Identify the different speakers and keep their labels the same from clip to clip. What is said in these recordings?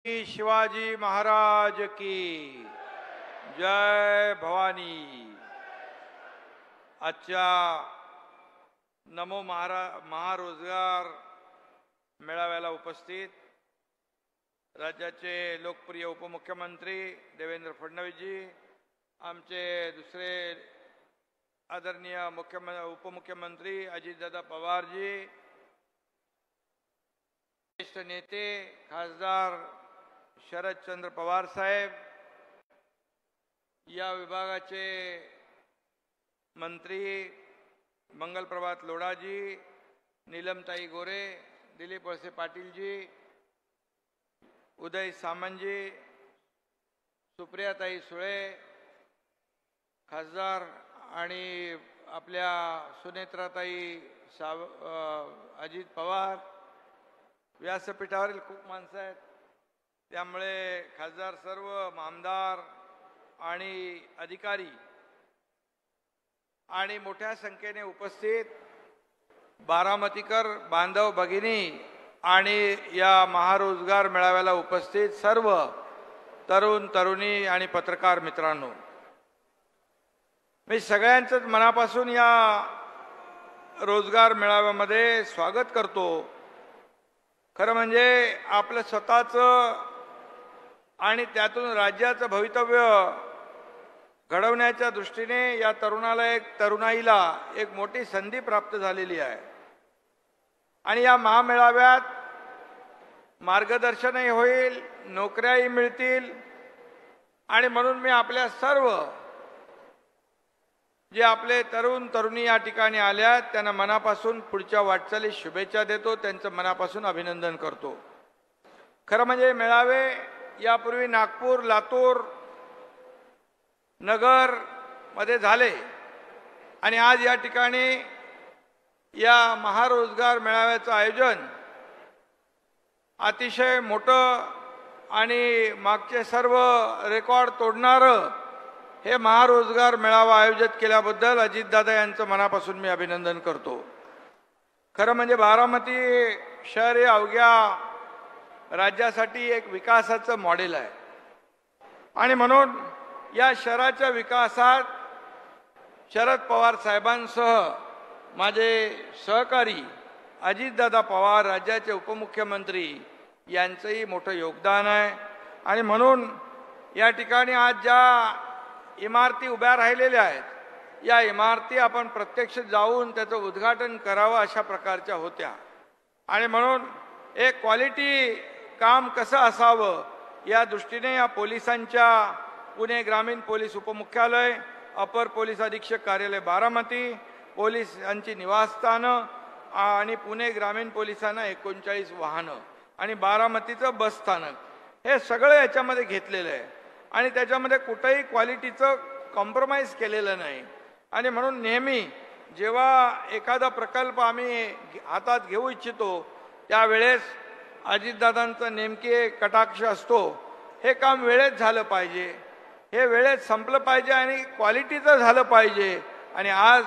Speaker 1: शिवाजी महाराज की जय भवानी। आजच्या नमो महारोजगार मेळाव्याला उपस्थित राज्याचे लोकप्रिय उपमुख्यमंत्री देवेंद्र फडणवीसजी, आमचे दुसरे आदरणीय उपमुख्यमंत्री अजितदादा पवारजी, ज्येष्ठ नेते खासदार शरदचंद्र पवार साहेब, या विभागाचे मंत्री मंगलप्रभात लोढाजी, नीलमताई गोरे, दिलीप वळसे पाटीलजी, उदय सामंतजी, सुप्रियाताई सुळे, खासदार आणि आपल्या सुनेत्राताई अजित पवार, व्यासपीठावरील खूप माणसं आहेत, त्यामुळे खासदार सर्व आमदार आणि अधिकारी आणि मोठ्या संख्येने उपस्थित बारामतीकर बांधव भगिनी आणि या महारोजगार मेळाव्याला उपस्थित सर्व तरुण तरुणी आणि पत्रकार मित्रांनो, मी सगळ्यांचंच मनापासून या रोजगार मेळाव्यामध्ये स्वागत करतो। खरं म्हणजे आपलं स्वतःचं आणि त्यातून राज्याचं भवितव्य घडवण्याच्या दृष्टीने या तरुणाईला एक मोठी संधी प्राप्त झालेली आहे आणि या महामेळाव्यात मार्गदर्शनही होईल, नोकऱ्याही मिळतील आणि म्हणून मी आपल्या सर्व जे आपले तरुण तरुणी या ठिकाणी आल्यात त्यांना मनापासून पुढच्या वाटचालीस शुभेच्छा देतो, त्यांचं मनापासून अभिनंदन करतो। खरं म्हणजे मेळावे यापूर्वी नागपूर, लातूर, नगर मध्ये झाले आणि आज या ठिकाणी या महारोजगार मेळाव्याचं आयोजन अतिशय मोठं आणि मागचे सर्व रेकॉर्ड तोडणारं हे महारोजगार मेळावा आयोजित केल्याबद्दल अजितदादा यांचं मनापासून मी अभिनंदन करतो। खरं म्हणजे बारामती शहर हे अवघ्या राज्यासाठी एक विकासाचं मॉडेल आहे आणि म्हणून या शहराच्या विकासात शरद पवार साहेबांसह माझे सहकारी अजितदादा पवार राज्याचे उपमुख्यमंत्री यांचंही मोठं योगदान आहे आणि म्हणून या ठिकाणी आज ज्या इमारती उभ्या राहिलेल्या आहेत, या इमारती आपण प्रत्यक्ष जाऊन त्याचं उद्घाटन करावं अशा प्रकारच्या होत्या आणि म्हणून एक क्वालिटी काम कसं असावं या दृष्टीने या पोलिसांच्या पुणे ग्रामीण पोलीस उपमुख्यालय, अपर पोलीस अधीक्षक कार्यालय बारामती, पोलिसांची निवासस्थानं आणि पुणे ग्रामीण पोलिसांना 39 वाहनं आणि बारामतीचं बस स्थानक हे सगळं याच्यामध्ये घेतलेलं आहे आणि त्याच्यामध्ये कुठेही क्वालिटीचं कॉम्प्रोमाइज केलेलं नाही आणि म्हणून नेहमी जेव्हा एखादा प्रकल्प आम्ही हातात घेऊ इच्छितो त्यावेळेस अजितदादांचा नेमके कटाक्ष असतो, हे काम वेळेत झालं पाहिजे, हे वेळेत संपलं पाहिजे आणि क्वालिटीचं झालं पाहिजे आणि आज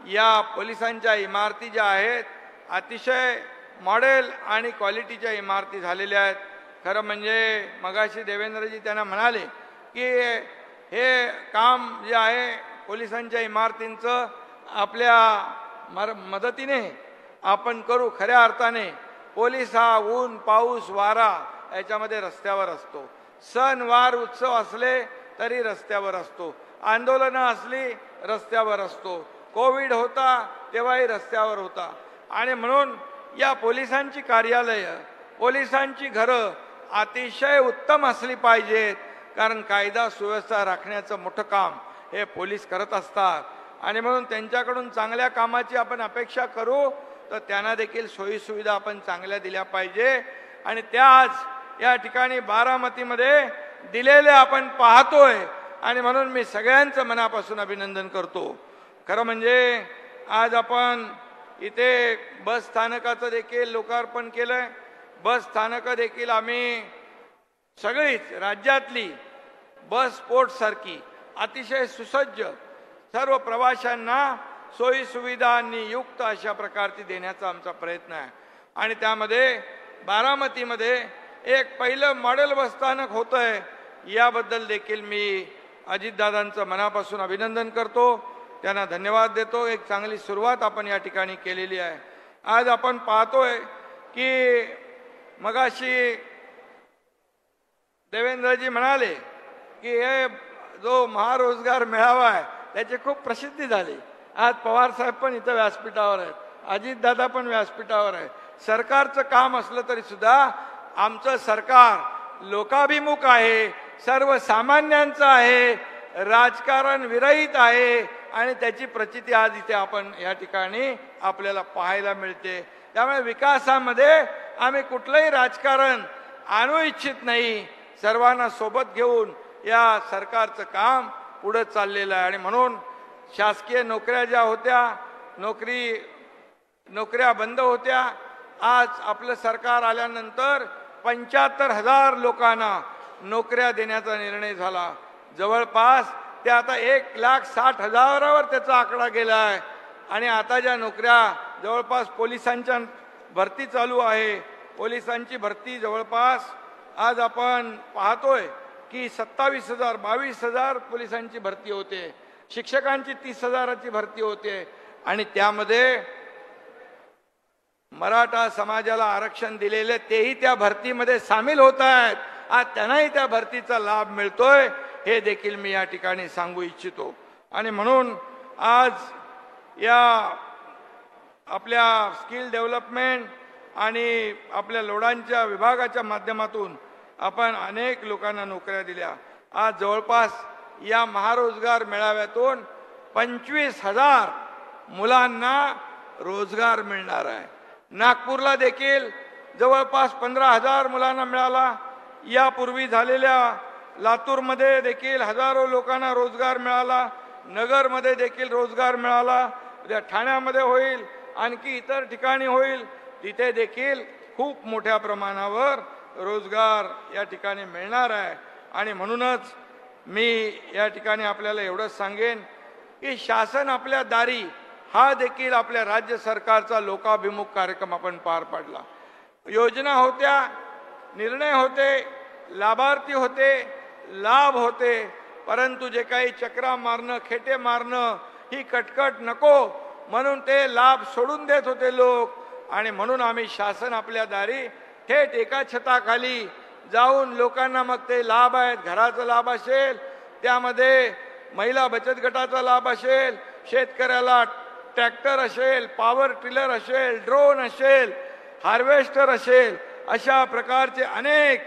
Speaker 1: या पोलिसांच्या इमारती ज्या आहेत अतिशय मॉडेल आणि क्वालिटीच्या इमारती झालेल्या आहेत। खरं म्हणजे मगाशी देवेंद्रजी त्यांना म्हणाले की हे काम जे आहे पोलिसांच्या इमारतींचं आपल्या मदतीने आपण करू। खऱ्या अर्थाने पोलीस हा ऊन पाऊस वारा याच्यामध्ये रस्त्यावर असतो, सण वार उत्सव असले तरी रस्त्यावर असतो, आंदोलनं असली रस्त्यावर असतो, कोविड होता तेव्हाही रस्त्यावर होता आणि म्हणून या पोलिसांची कार्यालयं, पोलिसांची घरं अतिशय उत्तम असली पाहिजेत, कारण कायदा सुव्यवस्था राखण्याचं मोठं काम हे पोलीस करत असतात आणि म्हणून त्यांच्याकडून चांगल्या कामाची आपण अपेक्षा करू तर त्यांना देखील सोयीसुविधा आपण चांगल्या दिल्या पाहिजे आणि त्या आज या ठिकाणी बारामतीमध्ये दिलेल्या आपण पाहतोय आणि म्हणून मी सगळ्यांचं मनापासून अभिनंदन करतो। खरं म्हणजे आज आपण इथे बस स्थानकाचं देखील लोकार्पण केलंय। बस स्थानकं देखील आम्ही सगळीच राज्यातली बस पोर्ट सारखी अतिशय सुसज्ज सर्व प्रवाशांना सोयी सुविधांनी युक्त अशा प्रकारची देण्याचा आमचा प्रयत्न आहे आणि त्यामध्ये बारामतीमध्ये एक पहिलं मॉडेल बसस्थानक होतंय, याबद्दल देखील मी अजितदादांचं मनापासून अभिनंदन करतो, त्यांना धन्यवाद देतो. एक चांगली सुरुवात आपण या ठिकाणी केलेली आहे. आज आपण पाहतोय की मगाशी देवेंद्रजी म्हणाले की हे जो महारोजगार मेळावा आहे त्याची खूप प्रसिद्धी झाली. आज पवार साहेब पण इथं व्यासपीठावर आहेत, अजितदादा पण व्यासपीठावर आहे. सरकारचं काम असलं तरी सुद्धा आमचं सरकार लोकाभिमुख आहे, सर्वसामान्यांचं आहे, राजकारण विरहित आहे आणि त्याची प्रचिती आज इथे आपण या ठिकाणी आपल्याला पाहायला मिळते. त्यामुळे विकासामध्ये आम्ही कुठलंही राजकारण आणू इच्छित नाही. सर्वांना सोबत घेऊन या सरकारचं काम पुढे चाललेलं आहे आणि म्हणून शासकीय नोकऱ्या ज्या होत्या, नोकऱ्या बंद होत्या, आज आपलं सरकार आल्यानंतर 75,000 लोकांना नोकऱ्या देण्याचा निर्णय झाला. जवळपास ते आता 1,60,000वर त्याचा आकडा गेला आहे. आणि आता ज्या नोकऱ्या जवळपास पोलिसांच्या भरती चालू आहे, पोलिसांची भरती जवळपास आज आपण पाहतोय की 27,000 22,000 पोलिसांची भरती होते, शिक्षकांची 30,000ची भरती होते आणि त्यामध्ये मराठा समाजाला आरक्षण दिलेले तेही त्या भरतीमध्ये सामील होत आहेत. आज त्यांनाही त्या भरतीचा लाभ मिळतोय, हे देखील मी या ठिकाणी सांगू इच्छितो. आणि म्हणून आज या आपल्या स्किल डेव्हलपमेंट आणि आपल्या लोडांच्या विभागाच्या माध्यमातून आपण अनेक लोकांना नोकऱ्या दिल्या. आज जवळपास या महारोजगार मेळाव्यातून 25,000 मुलांना रोजगार मिळणार आहे. नागपूरला देखील जवळपास 15,000 मुलांना मिळाला. यापूर्वी झालेल्या लातूरमध्ये देखील हजारो लोकांना रोजगार मिळाला. नगरमध्ये देखील रोजगार मिळाला. उद्या ठाण्यामध्ये होईल, आणखी इतर ठिकाणी होईल, तिथे देखील खूप मोठ्या प्रमाणावर रोजगार या ठिकाणी मिळणार आहे. आणि म्हणूनच मी या ठिकाणी आपल्याला एवढंच सांगेन की शासन आपल्या दारी हा देखील आपल्या राज्य सरकारचा लोकाभिमुख कार्यक्रम आपण पार पाडला. योजना होत्या, निर्णय होते, लाभार्थी होते, लाभ होते, परंतु जे काही चक्रा मारणं, खेटे मारणं, ही कटकट नको म्हणून ते लाभ सोडून देत होते लोक. आणि म्हणून आम्ही शासन आपल्या दारी थेट एका छताखाली जाऊन लोकांना मग ते लाभ आहेत, घराचा लाभ असेल, त्यामध्ये महिला बचत गटाचा लाभ असेल, शेतकऱ्याला ट्रॅक्टर असेल, पॉवर टिलर असेल, ड्रोन असेल, हार्वेस्टर असेल, अशा प्रकारचे अनेक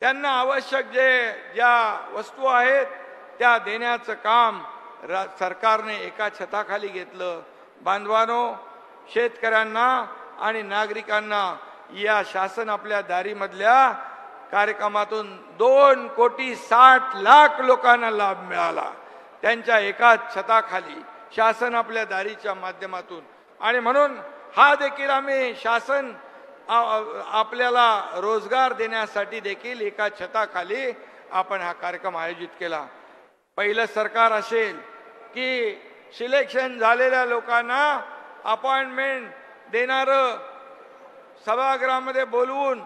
Speaker 1: त्यांना आवश्यक ज्या वस्तू आहेत त्या देण्याचं काम सरकारने एका छताखाली घेतलं. बांधवांनो, शेतकऱ्यांना आणि नागरिकांना या शासन आपल्या दारीमधल्या कार्यक्रमातून 2,60,00,000 लोकांना लाभ मिळाला, त्यांच्या एकाच छताखाली शासन आपल्या दारीच्या माध्यमातून. आणि म्हणून हा देखील आम्ही शासन आपल्याला रोजगार देण्यासाठी देखील एका छताखाली आपण हा कार्यक्रम आयोजित केला. पहिलं सरकार असेल की सिलेक्शन झालेल्या लोकांना अपॉइंटमेंट देणारं, सभागृहामध्ये बोलवून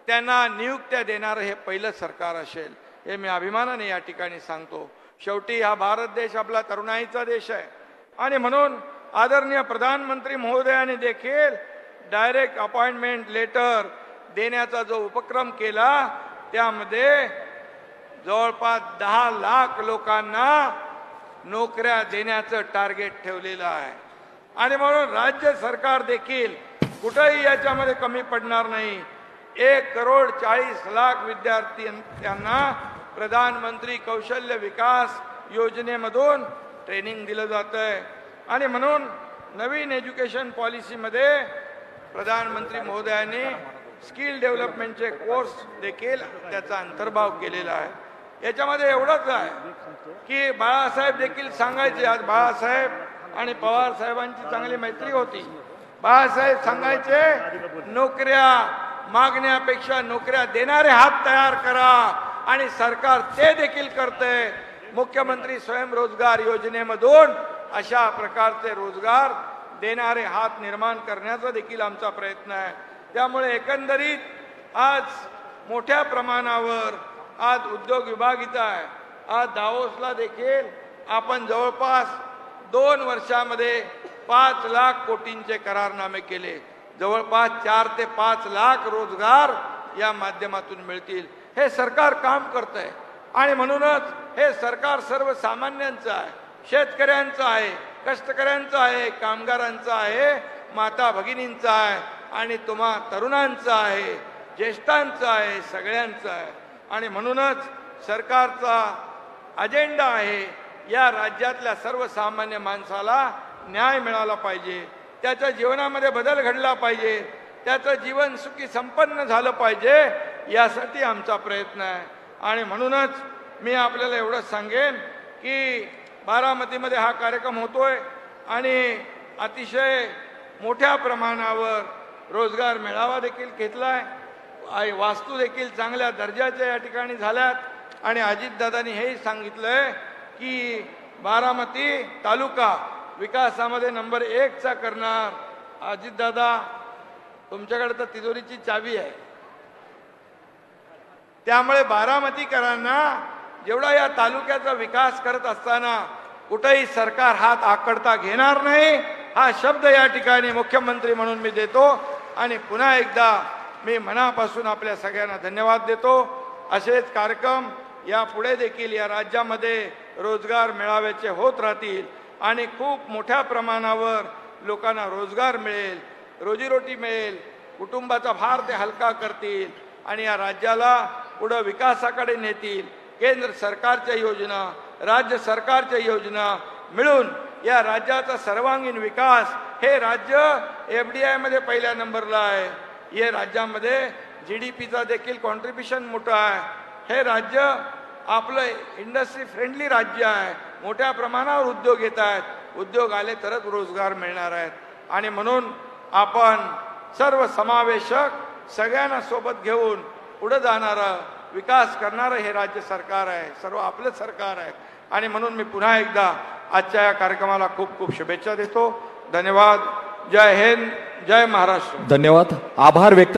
Speaker 1: त्यांना नियुक्त्या देणारं हे पहिलं सरकार असेल, हे मी अभिमानाने या ठिकाणी सांगतो. शेवटी हा भारत देश आपला तरुणाईचा देश आहे आणि म्हणून आदरणीय प्रधानमंत्री महोदयांनी देखील डायरेक्ट अपॉइंटमेंट लेटर देण्याचा जो उपक्रम केला, त्यामध्ये जवळपास 10 लाख लोकांना नोकऱ्या देण्याचं टार्गेट ठेवलेलं आहे. आणि म्हणून राज्य सरकार देखील कुठेही याच्यामध्ये कमी पडणार नाही. 1,40,00,000 विद्यार्थ्यांना प्रधानमंत्री कौशल्य विकास योजनेमधून ट्रेनिंग दिलं जातंय. आणि म्हणून नवीन एज्युकेशन पॉलिसीमध्ये प्रधानमंत्री महोदयांनी स्किल डेव्हलपमेंटचे कोर्स देखील त्याचा अंतर्भाव केलेला आहे. याच्यामध्ये एवढंच आहे की बाळासाहेब देखील सांगायचे, आज बाळासाहेब आणि पवार साहेबांची चांगली मैत्री होती. बाळासाहेब सांगायचे, नोकऱ्या मागण्यापेक्षा नोकऱ्या देणारे हात तयार करा, आणि सरकार ते देखील करते. मुख्यमंत्री स्वयंरोजगार योजनेमधून अशा प्रकारचे रोजगार देणारे हात निर्माण करण्याचा देखील आमचा प्रयत्न आहे. त्यामुळे एकंदरीत आज मोठ्या प्रमाणावर आज उद्योग विभाग इथं आहे. आज दावोसला देखील आपण जवळपास 2 वर्षामध्ये 5 लाख कोटींचे करारनामे केले. जवळपास 4 ते 5 लाख रोजगार या माध्यमातून मिळतील. हे सरकार काम करत आहे आणि म्हणूनच हे सरकार सर्वसामान्यांचं आहे, शेतकऱ्यांचं आहे, कष्टकऱ्यांचं आहे, कामगारांचं आहे, माता भगिनींचं आहे आणि तुम्हा तरुणांचं आहे, ज्येष्ठांचं आहे, सगळ्यांचं आहे. आणि म्हणूनच सरकारचा अजेंडा आहे या राज्यातल्या सर्वसामान्य माणसाला न्याय मिळाला पाहिजे, त्याच्या जीवनामध्ये बदल घडला पाहिजे, त्याचं जीवन सुखी संपन्न झालं पाहिजे, यासाठी आमचा प्रयत्न आहे. आणि म्हणूनच मी आपल्याला एवढंच सांगेन की बारामतीमध्ये हा कार्यक्रम होतोय आणि अतिशय मोठ्या प्रमाणावर रोजगार मेळावा देखील घेतलाय. वास्तू देखील चांगल्या दर्जाच्या या ठिकाणी झाल्यात. आणि अजितदादांनी हेही सांगितलंय की बारामती तालुका विकासामध्ये नंबर 1 चा करणार. अजितदादा, तुमच्याकडे तर तिजोरीची चावी आहे, त्यामुळे बारामतीकरांना जेवढा या तालुक्याचा विकास करत असताना कुठेही सरकार हात आकडता घेणार नाही, हा शब्द या ठिकाणी मुख्यमंत्री म्हणून मी देतो. आणि पुन्हा एकदा मी मनापासून आपल्या सगळ्यांना धन्यवाद देतो. असेच कार्यक्रम यापुढे देखील या राज्यामध्ये रोजगार मेळाव्याचे होत राहतील आणि खूप मोठ्या प्रमाणावर लोकांना रोजगार मिळेल, रोजीरोटी मिळेल, कुटुंबाचा भार ते हलका करतील आणि या राज्याला पुढे विकासाकडे नेतील. केंद्र सरकारच्या योजना, राज्य सरकारच्या योजना मिळून या राज्याचा सर्वांगीण विकास, हे राज्य FDI मध्ये पहिल्या नंबरला आहे. या राज्यामध्ये GDPचा देखील कॉन्ट्रीब्युशन मोठं आहे. हे राज्य आपलं इंडस्ट्री फ्रेंडली राज्य आहे. मोठ्या प्रमाणावर उद्योग येत आहेत. उद्योग आले तरच रोजगार मिळणार आहेत. आणि म्हणून आपण सर्व समावेशक सगळ्यांना सोबत घेऊन पुढे जाणारं, विकास करणारं हे राज्य सरकार आहे, सर्व आपलं सरकार आहे. आणि म्हणून मी पुन्हा एकदा आजच्या या कार्यक्रमाला खूप खूप शुभेच्छा देतो. धन्यवाद. जय हिंद, जय महाराष्ट्र.
Speaker 2: धन्यवाद. आभार व्यक्त